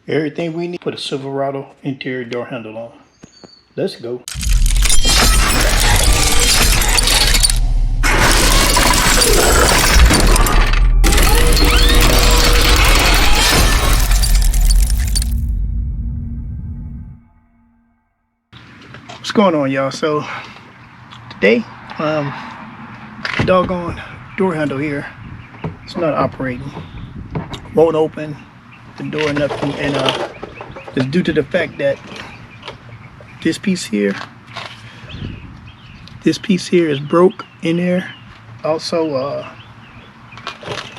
Everything we need. Put a Silverado interior door handle on. Let's go. What's going on, y'all? So today, doggone door handle here, it's not operating. Won't open the door, nothing, and it's due to the fact that this piece here is broke in there. Also,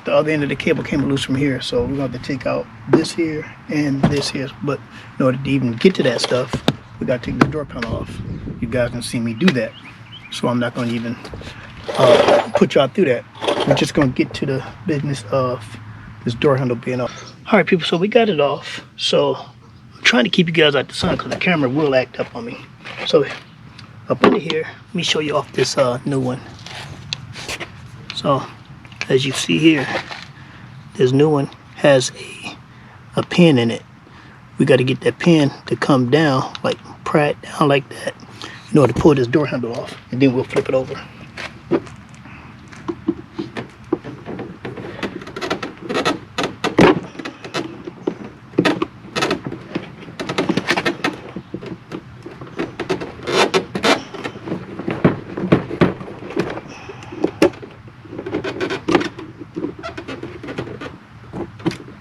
the other end of the cable came loose from here, so we're going to have to take out this here and this here. But in order to even get to that stuff, we got to take the door panel off. You guys can see me do that, so I'm not going to even put y'all through that. We're just going to get to the business of this door handle being off. All right, people, so we got it off. So I'm trying to keep you guys out the sun because the camera will act up on me. So up under here, let me show you off this new one. So as you see here, this new one has a pin in it. We got to get that pin to come down, like pry it down like that, in order to pull this door handle off, and then we'll flip it over.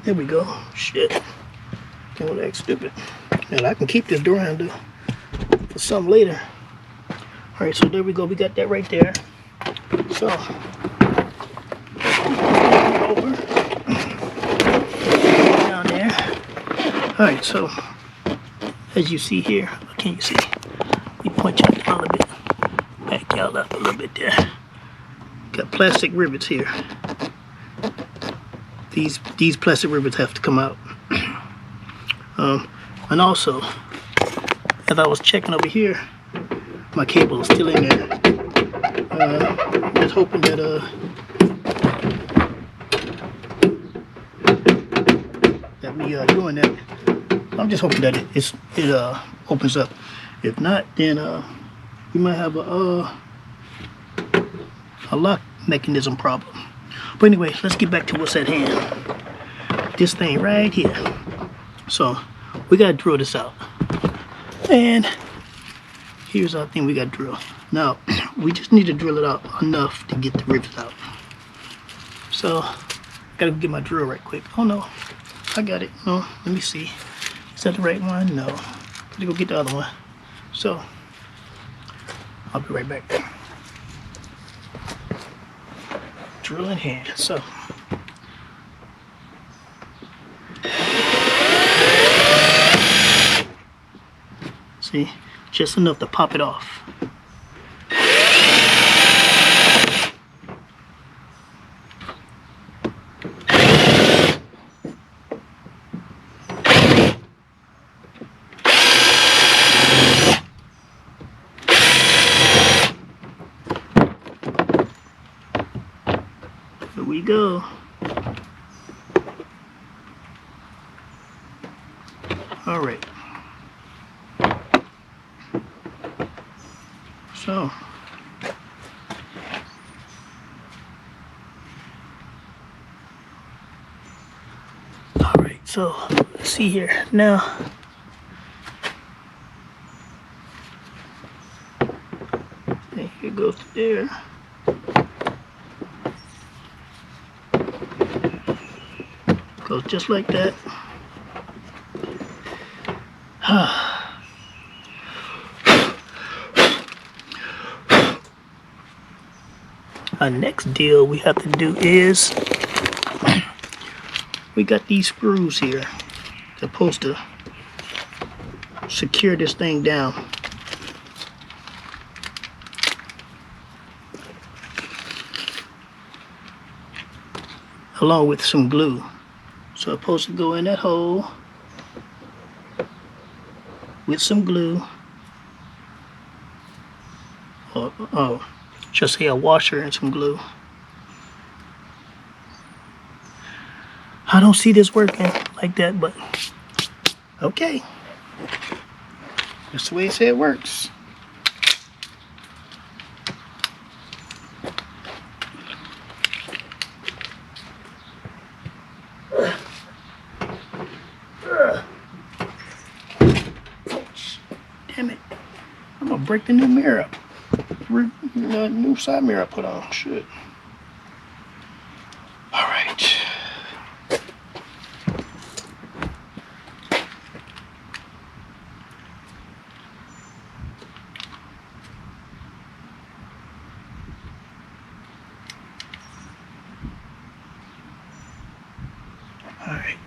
There we go. Shit. Don't act stupid. And I can keep this door handle for some later. Alright, so there we go. We got that right there. So, over. Down there. Alright, so, as you see here, what can you see? You point you down a little bit. Back y'all up a little bit there. Got plastic rivets here. These plastic rivets have to come out. And also, as I was checking over here, my cable is still in there. Just hoping that we doing that. I'm just hoping that it opens up. If not, then we might have a lock mechanism problem. But anyway, let's get back to what's at hand. This thing right here. So we gotta drill this out. And here's our thing we gotta drill. Now, we just need to drill it out enough to get the rivets out. So, gotta get my drill right quick. Oh no, I got it. No, let me see. Is that the right one? No. Gotta go get the other one. So, I'll be right back. Drill in hand. So, see, just enough to pop it off. Here we go. All right. So, all right. So let's see here now. And here goes to there. Goes just like that. Our next deal we have to do is we got these screws here. They're supposed to secure this thing down. Along with some glue. So it's supposed to go in that hole with some glue. Oh, just say a washer and some glue. I don't see this working like that, but Okay. That's the way it said it works. Damn it. I'm gonna break the new mirror up. The new side mirror I put on. Shit. Alright. Alright.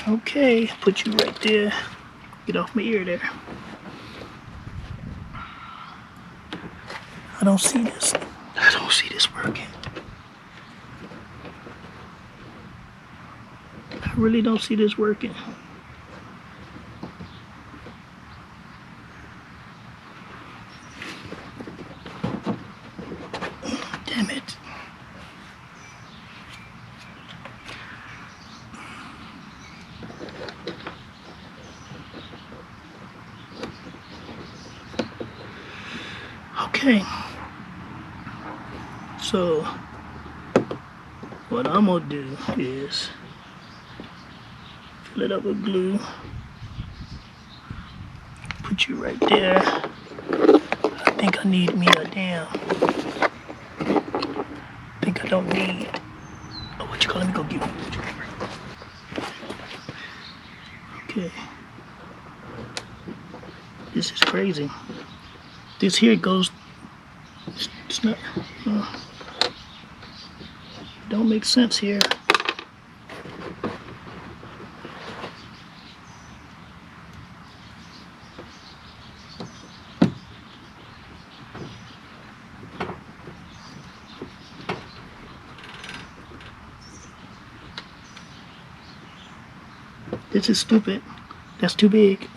Okay, put you right there. Get off my ear there. I don't see this. I don't see this working. I really don't see this working. Damn it. Okay. So what I'm gonna do is fill it up with glue. Put you right there. I think I need me a damn. I think I don't need. Oh, what you call? Let me go get one. Okay. This is crazy. This here goes. It's not. Don't make sense here. This is stupid. That's too big.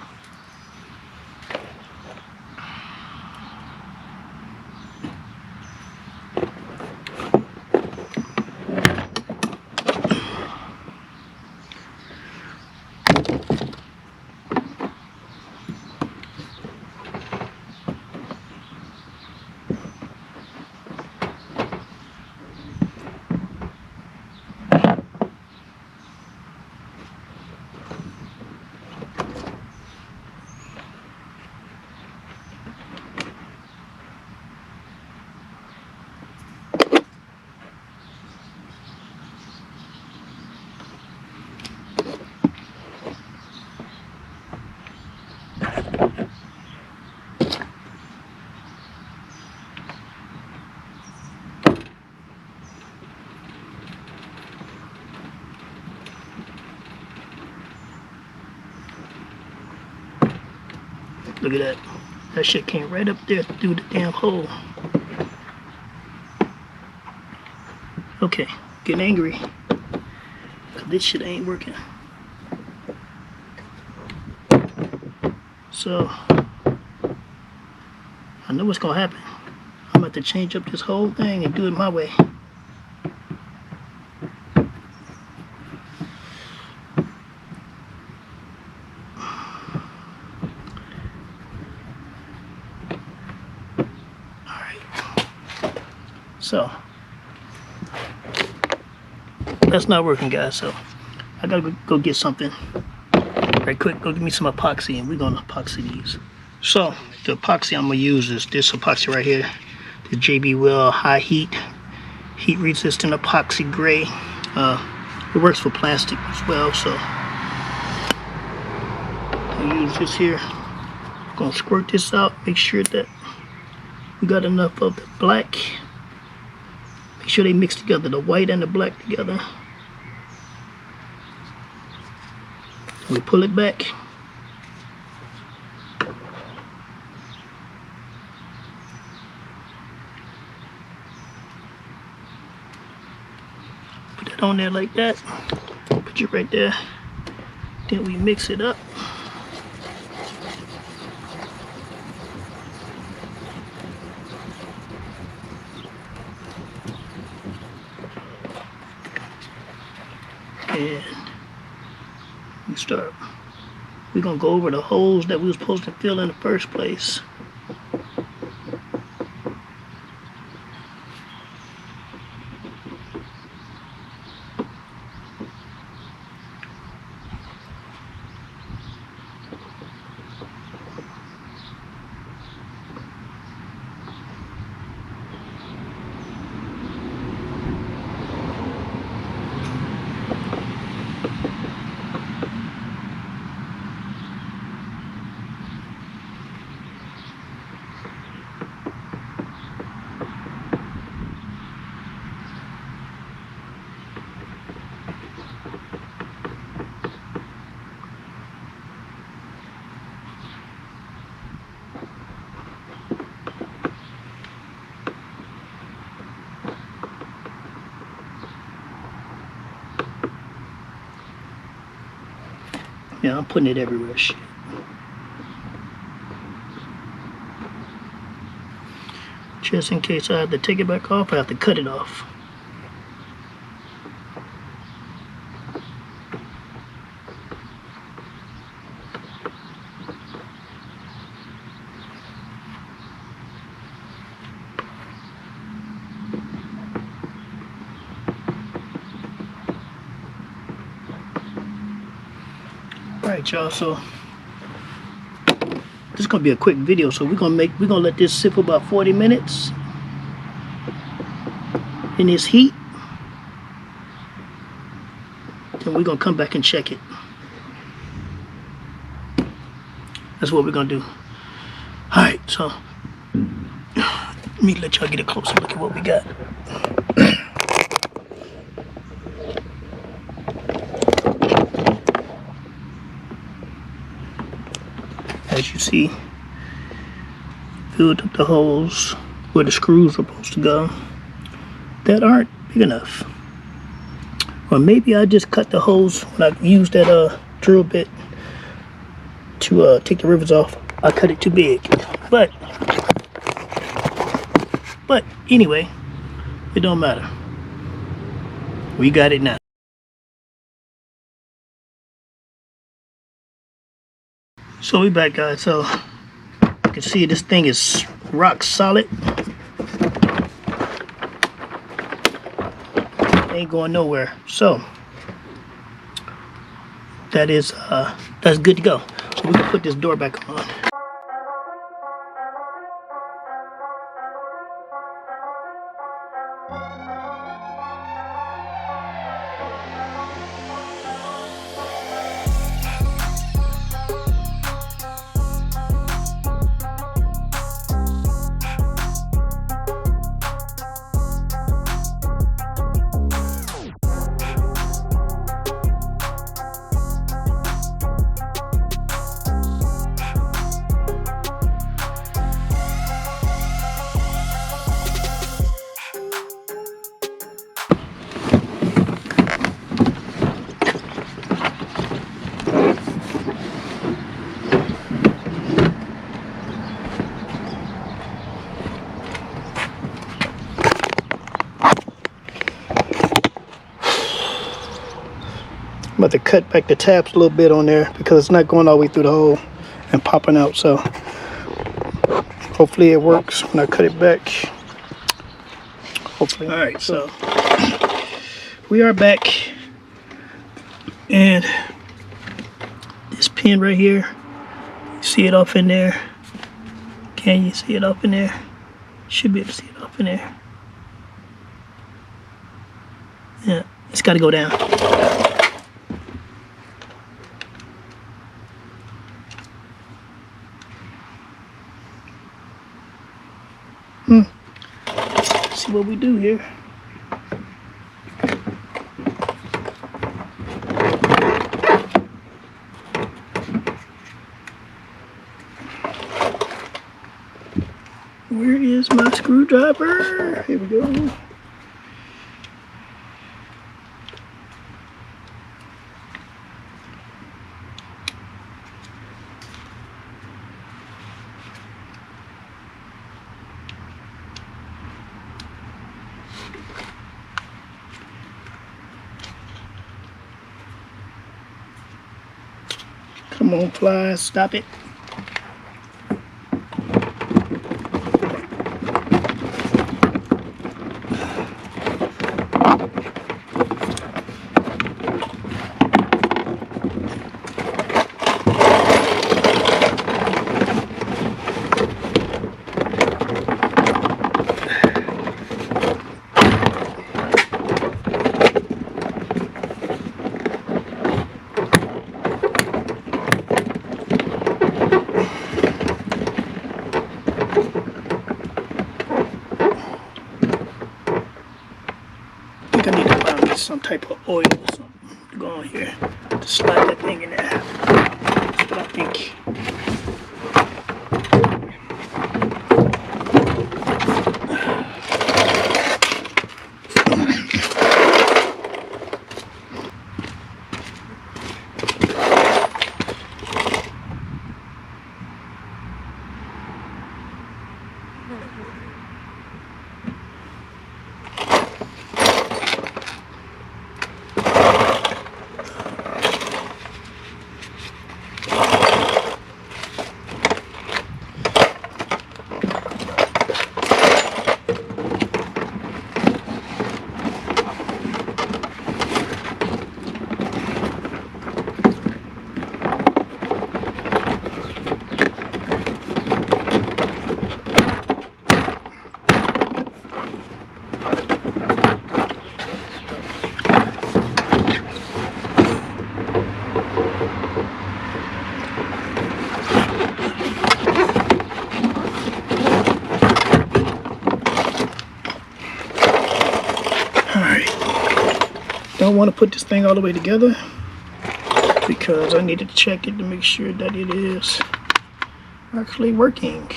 Look at that. That shit came right up there through the damn hole. Okay, getting angry. Cause this shit ain't working. So, I know what's gonna happen. I'm about to change up this whole thing and do it my way. So that's not working, guys. So I gotta go get something right quick. Go get me some epoxy, and we're gonna epoxy these. So the epoxy I'm gonna use is this epoxy right here, the JB Well High Heat Resistant Epoxy Gray. It works for plastic as well. So I use this here. I'm gonna squirt this out. Make sure that we got enough of the black. Make sure they mix together, the white and the black together. We pull it back. Put that on there like that. Put it right there. Then we mix it up. And we're gonna go over the holes that we were supposed to fill in the first place. Yeah, I'm putting it everywhere. Shit. Just in case I have to take it back off, I have to cut it off. Alright, y'all, so this is gonna be a quick video, so we're gonna let this sit for about 40 minutes in this heat. Then we're gonna come back and check it. That's what we're gonna do. Alright, so let me let y'all get a closer look at what we got. As you see, filled up the holes where the screws are supposed to go that aren't big enough. Or maybe I just cut the holes when I used that drill bit to take the rivets off. I cut it too big. But anyway, it don't matter. We got it now. So we back, guys. So you can see this thing is rock solid. Ain't going nowhere. So that's good to go. So we can put this door back on. I'm about to cut back the tabs a little bit on there because it's not going all the way through the hole and popping out. So hopefully it works when I cut it back. Hopefully. All right, so we are back, and this pin right here, you see it off in there? Can you see it off in there? Should be able to see it off in there. Yeah, it's got to go down. See what we do here. Where is my screwdriver? Here we go. Come on, flies, stop it. I think I need to find me some type of oil or something to go on here to slide that thing in there. That's what I think. Don't want to put this thing all the way together because I needed to check it to make sure that it is actually working.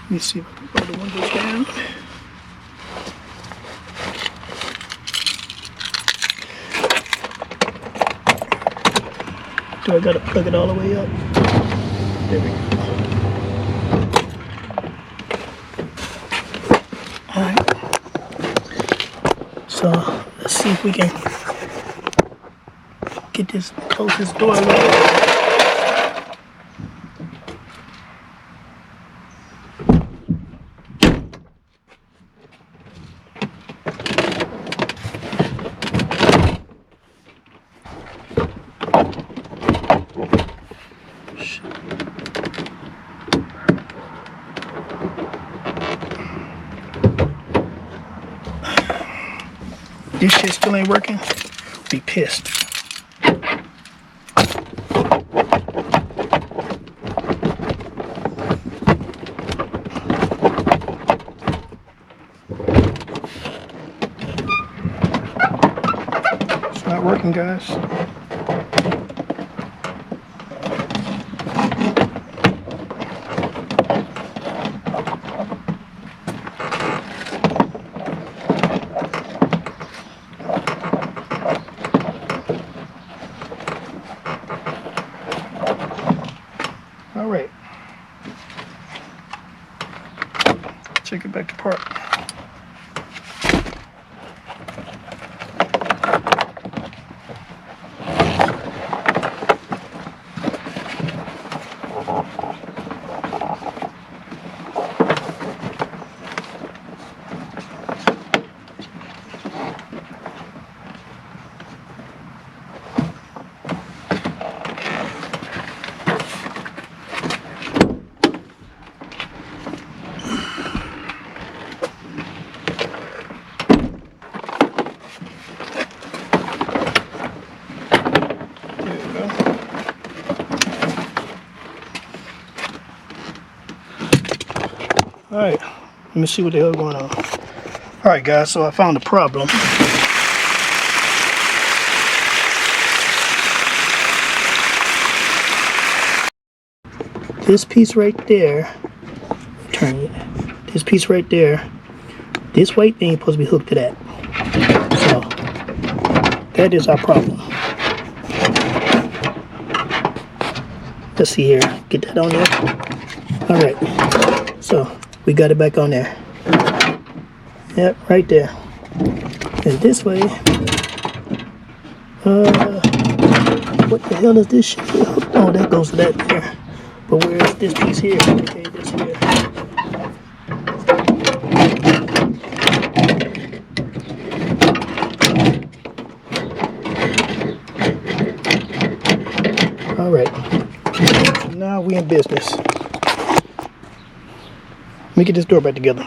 Let me see if I can roll the windows down. Do I gotta plug it all the way up? There we go. Alright. So let's see if we can get this, close this door a little bit. This shit still ain't working, be pissed. It's not working, guys. All right, take it back to park. Alright, let me see what the hell is going on. Alright guys, so I found the problem. This piece right there, turn it, this piece right there, this white thing is supposed to be hooked to that. So, that is our problem. Let's see here. Get that on there. All right. So we got it back on there. Yep, right there. And this way, what the hell is this shit? Oh, that goes to that there. But where is this piece here? Okay, this here. All right. Now we in business. Let me get this door back together,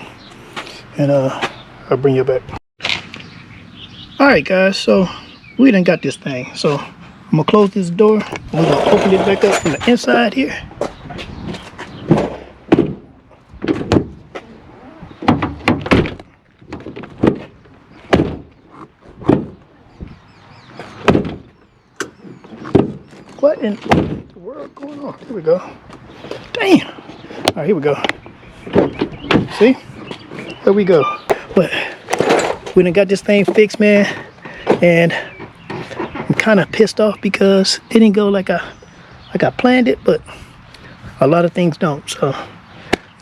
and I'll bring you back. All right, guys. So we done got this thing. So I'm gonna close this door. We're gonna open it back up from the inside here. What in the world going on? Here we go. Damn. All right, here we go. See? There we go. But we done got this thing fixed, man. And I'm kind of pissed off because it didn't go like I planned it, but a lot of things don't. So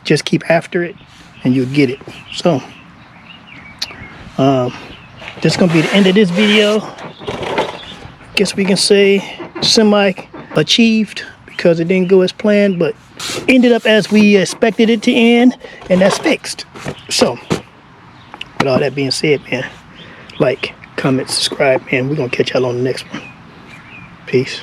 just keep after it and you'll get it. So this is gonna be the end of this video. Guess we can say semi achieved because it didn't go as planned, but ended up as we expected it to end, and that's fixed. So with all that being said, man, like, comment, subscribe, man. We're gonna catch y'all on the next one. Peace.